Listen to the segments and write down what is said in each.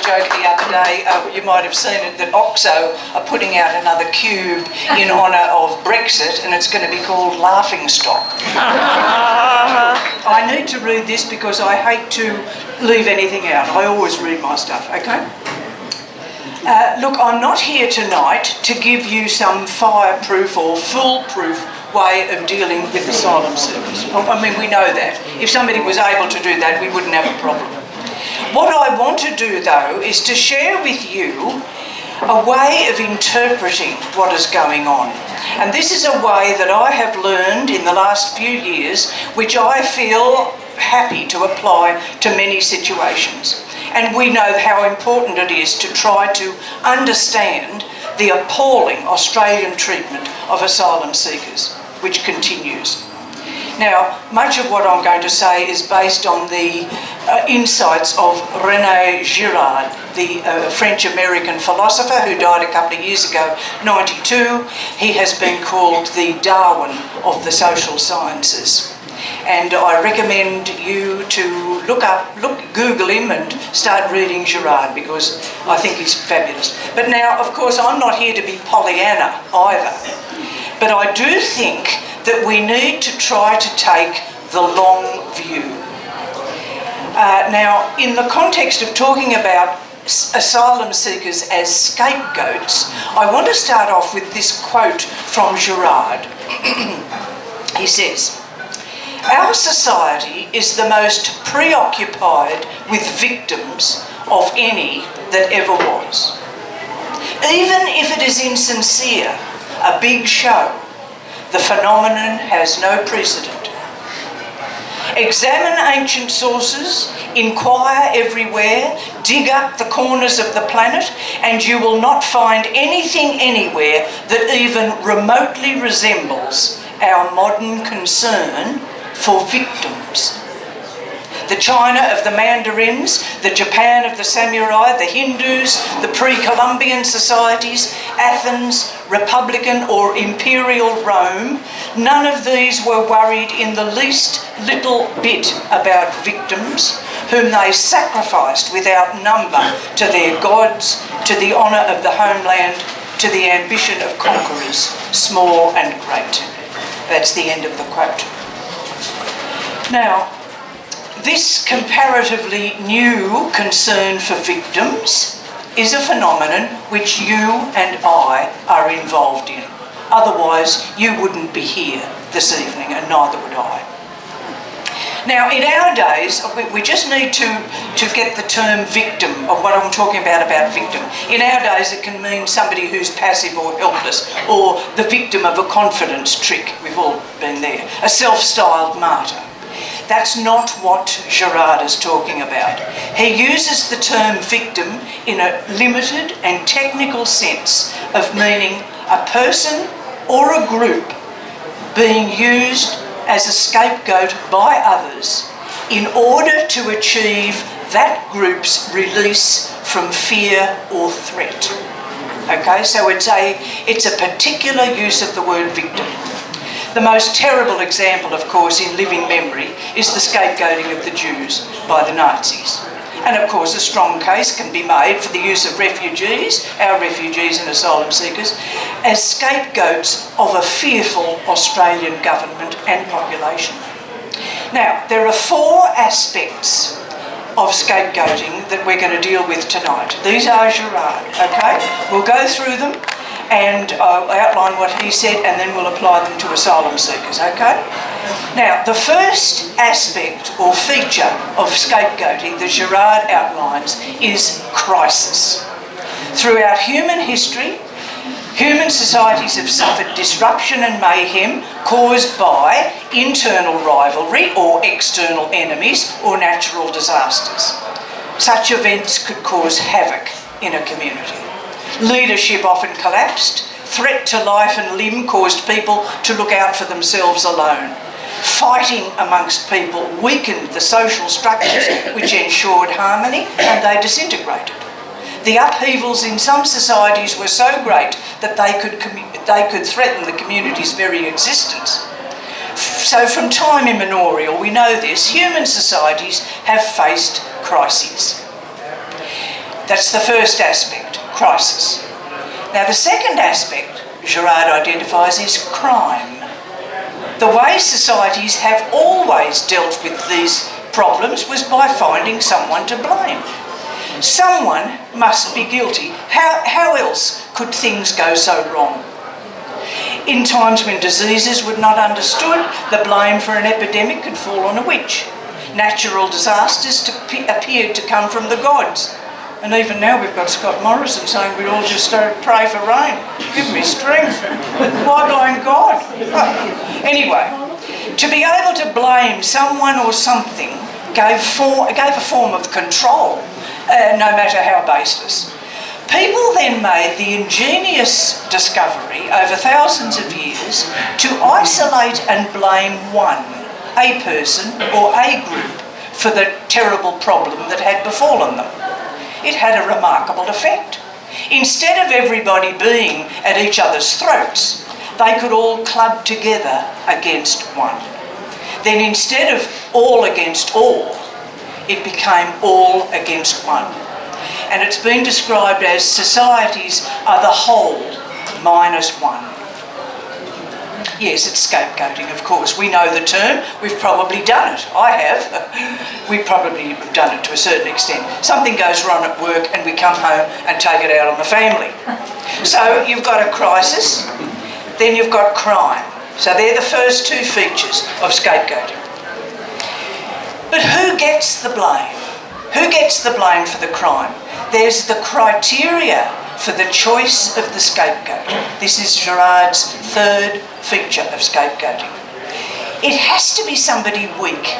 joke the other day, you might have seen it, that OXO are putting out another cube in honour of Brexit, and it's going to be called Laughing Stock. I need to read this because I hate to leave anything out. I always read my stuff, okay? Look, I'm not here tonight to give you some fireproof or foolproof way of dealing with asylum seekers. I mean, we know that. If somebody was able to do that, we wouldn't have a problem. What I want to do, though, is to share with you a way of interpreting what is going on. And this is a way that I have learned in the last few years, which I feel happy to apply to many situations. And we know how important it is to try to understand the appalling Australian treatment of asylum seekers, which continues. Now, much of what I'm going to say is based on the insights of René Girard, the French-American philosopher who died a couple of years ago, 92. He has been called the Darwin of the social sciences. And I recommend you to Google him and start reading Girard, because I think he's fabulous. But now, of course, I'm not here to be Pollyanna either. But I do think that we need to try to take the long view. Now, in the context of talking about asylum seekers as scapegoats, I want to start off with this quote from Girard. He says, "Our society is the most preoccupied with victims of any that ever was. Even if it is insincere, a big show, the phenomenon has no precedent. Examine ancient sources, inquire everywhere, dig up the corners of the planet, and you will not find anything anywhere that even remotely resembles our modern concern for victims. The China of the Mandarins, the Japan of the samurai, the Hindus, the pre-Columbian societies, Athens, Republican or Imperial Rome, none of these were worried in the least little bit about victims whom they sacrificed without number to their gods, to the honour of the homeland, to the ambition of conquerors, small and great." That's the end of the quote. Now, this comparatively new concern for victims is a phenomenon which you and I are involved in. Otherwise, you wouldn't be here this evening, and neither would I. Now, in our days, we just need to get the term victim, of what I'm talking about victim. In our days, it can mean somebody who's passive or helpless, or the victim of a confidence trick. We've all been there. A self-styled martyr. That's not what Girard is talking about. He uses the term victim in a limited and technical sense of meaning a person or a group being used as a scapegoat by others in order to achieve that group's release from fear or threat. Okay, so it's a particular use of the word victim. The most terrible example, of course, in living memory is the scapegoating of the Jews by the Nazis. And of course, a strong case can be made for the use of refugees, our refugees and asylum seekers, as scapegoats of a fearful Australian government and population. Now, there are 4 aspects of scapegoating that we're going to deal with tonight. These are Girard, okay? We'll go through them and I'll outline what he said, and then we'll apply them to asylum seekers, okay? Now, the first aspect or feature of scapegoating that Girard outlines is crisis. Throughout human history, human societies have suffered disruption and mayhem caused by internal rivalry or external enemies or natural disasters. Such events could cause havoc in a community. Leadership often collapsed. Threat to life and limb caused people to look out for themselves alone. Fighting amongst people weakened the social structures which ensured harmony, and they disintegrated. The upheavals in some societies were so great that they could threaten the community's very existence. So from time immemorial, we know this, human societies have faced crises. That's the first aspect, crisis. Now the second aspect Girard identifies is crime. The way societies have always dealt with these problems was by finding someone to blame. Someone must be guilty. How else could things go so wrong? In times when diseases were not understood, the blame for an epidemic could fall on a witch. Natural disasters appeared to come from the gods. And even now we've got Scott Morrison saying we all just pray for rain. Give me strength. Why blame God? Anyway, to be able to blame someone or something gave a form of control, no matter how baseless. People then made the ingenious discovery over thousands of years to isolate and blame one, a person or a group, for the terrible problem that had befallen them. It had a remarkable effect. Instead of everybody being at each other's throats, they could all club together against one. Then instead of all against all, it became all against one. And it's been described as societies are the whole minus one. Yes, it's scapegoating, of course. We know the term. We've probably done it. I have. We've probably done it to a certain extent. Something goes wrong at work and we come home and take it out on the family. So you've got a crisis, then you've got crime. So they're the first two features of scapegoating. But who gets the blame? Who gets the blame for the crime? There's the criteria for the choice of the scapegoat. This is Girard's third feature of scapegoating. It has to be somebody weak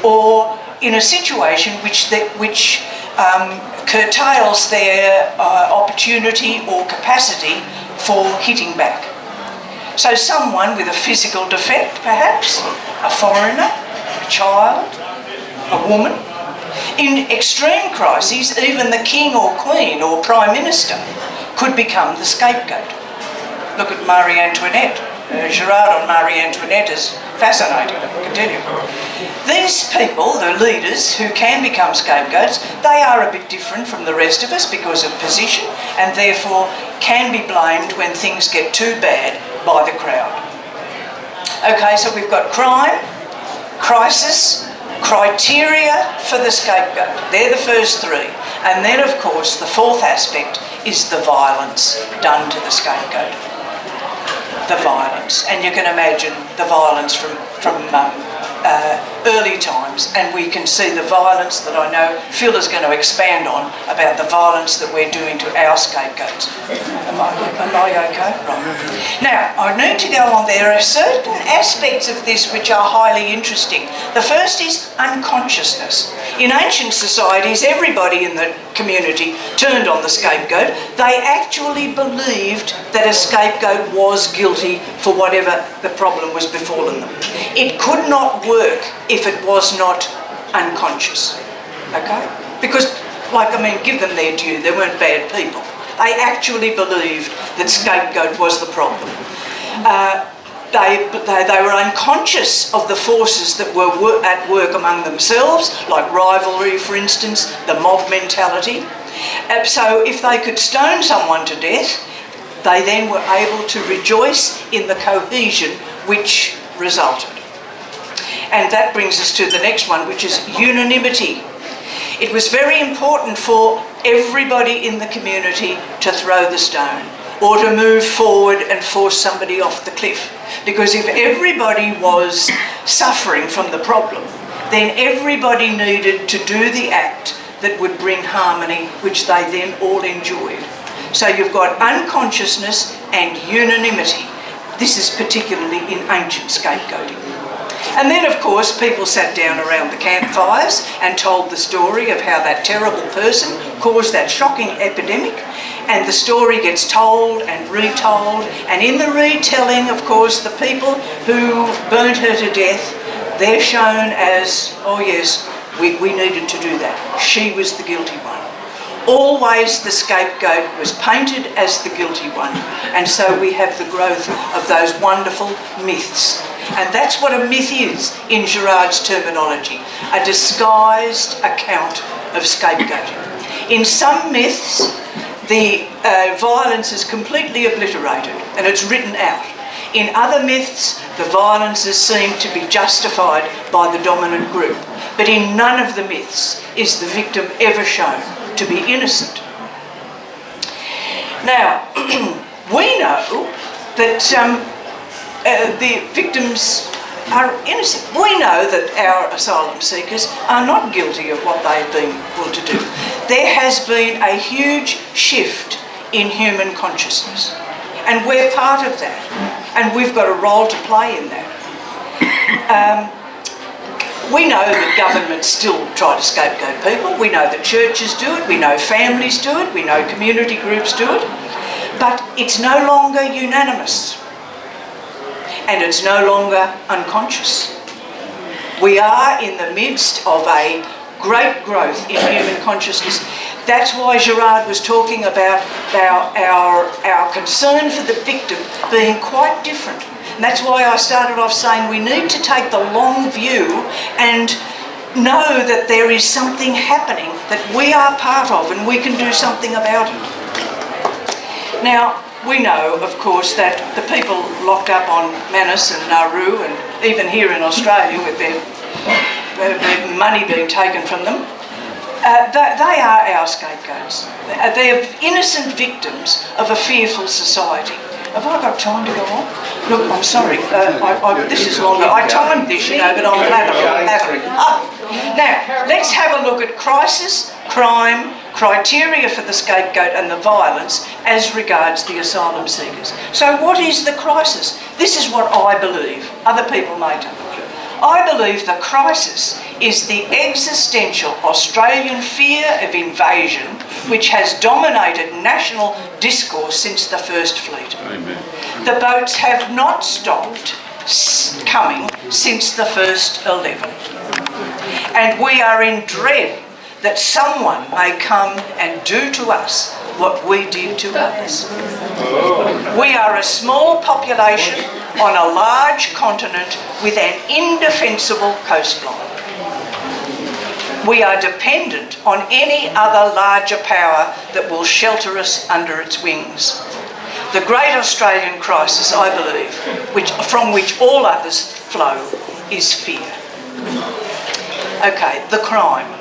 or in a situation which curtails their opportunity or capacity for hitting back. So someone with a physical defect, perhaps, a foreigner, a child, a woman. In extreme crises, even the king or queen or prime minister could become the scapegoat. Look at Marie Antoinette. Girard on Marie Antoinette is fascinating, I can tell you. These people, the leaders who can become scapegoats, they are a bit different from the rest of us because of position and therefore can be blamed when things get too bad by the crowd. Okay, so we've got crime, crisis, criteria for the scapegoat. They're the first three. And then, of course, the fourth aspect is the violence done to the scapegoat. The violence. And you can imagine the violence from early times, and we can see the violence that I know Phil is going to expand on about the violence that we're doing to our scapegoats. Am I okay? Right. Now, I need to go on. There are certain aspects of this which are highly interesting. The first is unconsciousness. In ancient societies, everybody in the community turned on the scapegoat. They actually believed that a scapegoat was guilty for whatever the problem was befallen them. It could not work if it was not unconscious, okay? Because, give them their due, they weren't bad people. They actually believed that scapegoat was the problem. They were unconscious of the forces that were at work among themselves, like rivalry, for instance, the mob mentality. So if they could stone someone to death, they then were able to rejoice in the cohesion which resulted. And that brings us to the next one, which is unanimity. It was very important for everybody in the community to throw the stone or to move forward and force somebody off the cliff. Because if everybody was suffering from the problem, then everybody needed to do the act that would bring harmony, which they then all enjoyed. So you've got unconsciousness and unanimity. This is particularly in ancient scapegoating. And then, of course, people sat down around the campfires and told the story of how that terrible person caused that shocking epidemic. And the story gets told and retold. And in the retelling, of course, the people who burnt her to death, they're shown as, oh yes, we needed to do that. She was the guilty one. Always the scapegoat was painted as the guilty one. And so we have the growth of those wonderful myths. And that's what a myth is in Girard's terminology, a disguised account of scapegoating. In some myths, the violence is completely obliterated and it's written out. In other myths, the violence is seen to be justified by the dominant group. But in none of the myths is the victim ever shown to be innocent. Now, we know that the victims are innocent. We know that our asylum seekers are not guilty of what they've been able to do. There has been a huge shift in human consciousness, and we're part of that, and we've got a role to play in that. We know that governments still try to scapegoat people. We know that churches do it. We know families do it. We know community groups do it. But it's no longer unanimous. And it's no longer unconscious. We are in the midst of a great growth in human consciousness. That's why Gerard was talking about our concern for the victim being quite different. And that's why I started off saying we need to take the long view and know that there is something happening that we are part of and we can do something about it. Now, we know, of course, that the people locked up on Manus and Nauru, and even here in Australia with their money being taken from them, they are our scapegoats. They're innocent victims of a fearful society. Have I got time to go on? Look, I'm sorry. This is longer. I timed this, but I'm blathering. Now, let's have a look at crisis, crime, criteria for the scapegoat and the violence as regards the asylum seekers. So what is the crisis? This is what I believe. Other people may tell me. I believe the crisis is the existential Australian fear of invasion which has dominated national discourse since the First Fleet. Amen. The boats have not stopped coming since the first 11. And we are in dread that someone may come and do to us what we did to others. We are a small population on a large continent with an indefensible coastline. We are dependent on any other larger power that will shelter us under its wings. The great Australian crisis, I believe, from which all others flow, is fear. Okay, the crime.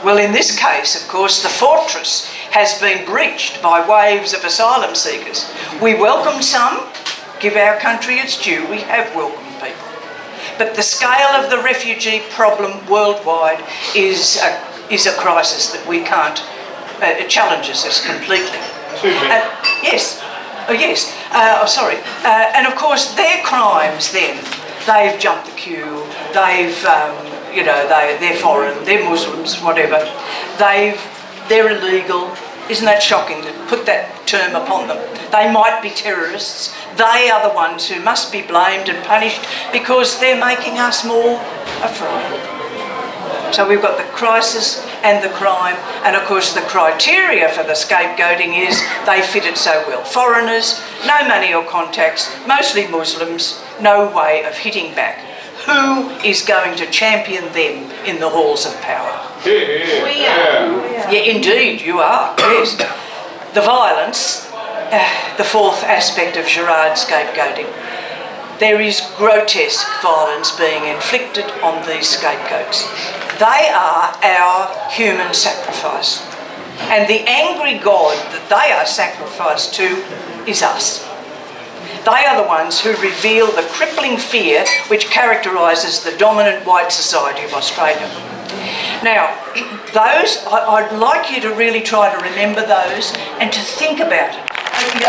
Well, in this case, of course, the fortress has been breached by waves of asylum seekers. We welcome some, give our country its due, we have welcomed people. But the scale of the refugee problem worldwide is a crisis that we can't, it challenges us completely. Yes, sorry. And of course, their crimes then, they've jumped the queue, they're foreign, they're Muslims, whatever. They're illegal. Isn't that shocking to put that term upon them? They might be terrorists. They are the ones who must be blamed and punished because they're making us more afraid. So we've got the crisis and the crime, and of course the criteria for the scapegoating is they fit it so well. Foreigners, no money or contacts, mostly Muslims, no way of hitting back. Who is going to champion them in the halls of power? We are. Yeah, indeed, you are, yes. The violence, the fourth aspect of Gerard's scapegoating. There is grotesque violence being inflicted on these scapegoats. They are our human sacrifice. And the angry God that they are sacrificed to is us. They are the ones who reveal the crippling fear which characterises the dominant white society of Australia. Now, those, I'd like you to really try to remember those and to think about it.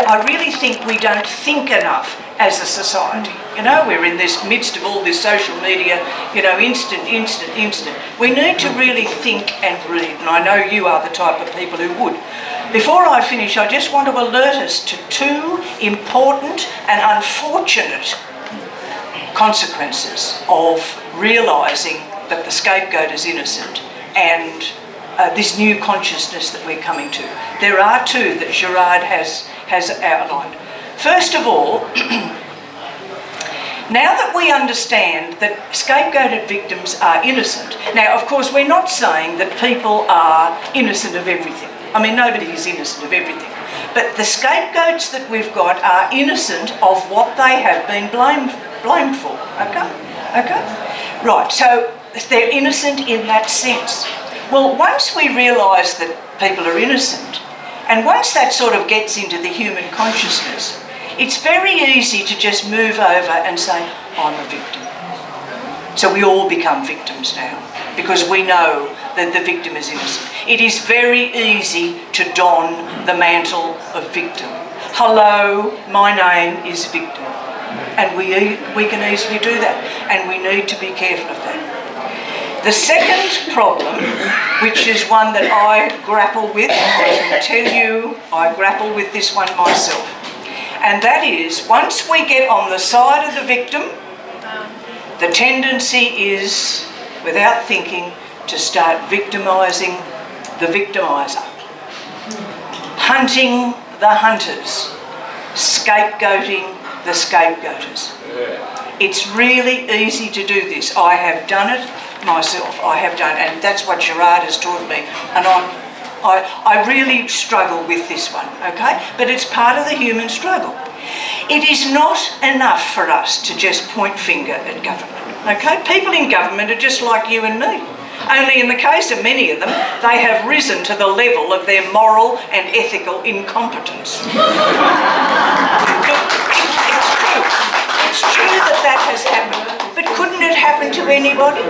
I really think we don't think enough as a society. We're in this midst of all this social media, instant. We need to really think and read, and I know you are the type of people who would. Before I finish, I just want to alert us to two important and unfortunate consequences of realising that the scapegoat is innocent and this new consciousness that we're coming to. There are two that Gerard has outlined. First of all, now that we understand that scapegoated victims are innocent, now of course we're not saying that people are innocent of everything. I mean, nobody is innocent of everything. But the scapegoats that we've got are innocent of what they have been blamed for, okay? Okay? Right, so they're innocent in that sense. Well, once we realise that people are innocent, and once that sort of gets into the human consciousness, it's very easy to just move over and say, I'm a victim. So we all become victims now, because we know that the victim is innocent. It is very easy to don the mantle of victim. Hello, my name is victim. And we can easily do that, and we need to be careful of that. The second problem, which is one that I grapple with, I can tell you I grapple with this one myself, and that is, once we get on the side of the victim, the tendency is, without thinking, to start victimising the victimiser, hunting the hunters, scapegoating the scapegoaters. It's really easy to do this. I have done it myself. I have done, and that's what Gerard has taught me. And I really struggle with this one, okay? But it's part of the human struggle. It is not enough for us to just point finger at government, okay? People in government are just like you and me. Only in the case of many of them, they have risen to the level of their moral and ethical incompetence. It's true that that has happened, but couldn't it happen to anybody?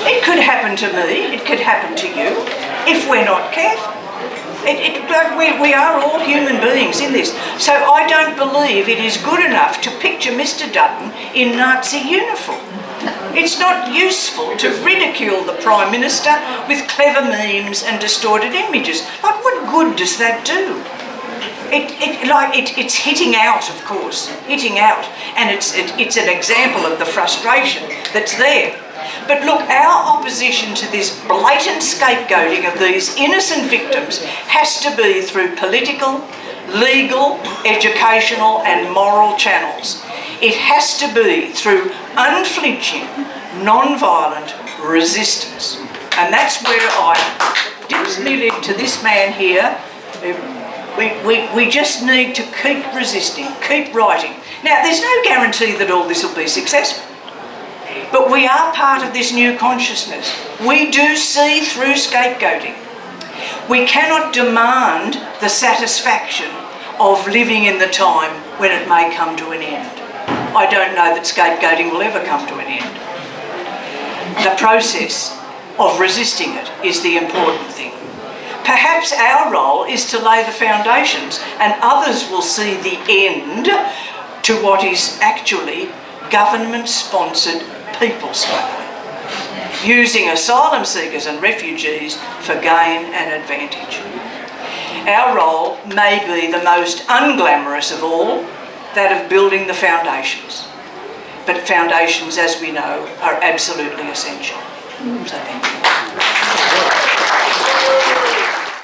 It could happen to me, it could happen to you, if we're not careful. We are all human beings in this. So I don't believe it is good enough to picture Mr. Dutton in Nazi uniform. It's not useful to ridicule the Prime Minister with clever memes and distorted images. Like, what good does that do? It's hitting out, of course, hitting out, and it's an example of the frustration that's there. But look, our opposition to this blatant scapegoating of these innocent victims has to be through political, legal, educational and moral channels. It has to be through unflinching, non-violent resistance. And that's where I dips to this man here. We just need to keep resisting, keep writing. Now, there's no guarantee that all this will be successful. But we are part of this new consciousness. We do see through scapegoating. We cannot demand the satisfaction of living in the time when it may come to an end. I don't know that scapegoating will ever come to an end. The process of resisting it is the important thing. Perhaps our role is to lay the foundations, and others will see the end to what is actually government-sponsored people smuggling, using asylum seekers and refugees for gain and advantage. Our role may be the most unglamorous of all, that of building the foundations. But foundations, as we know, are absolutely essential. So thank you.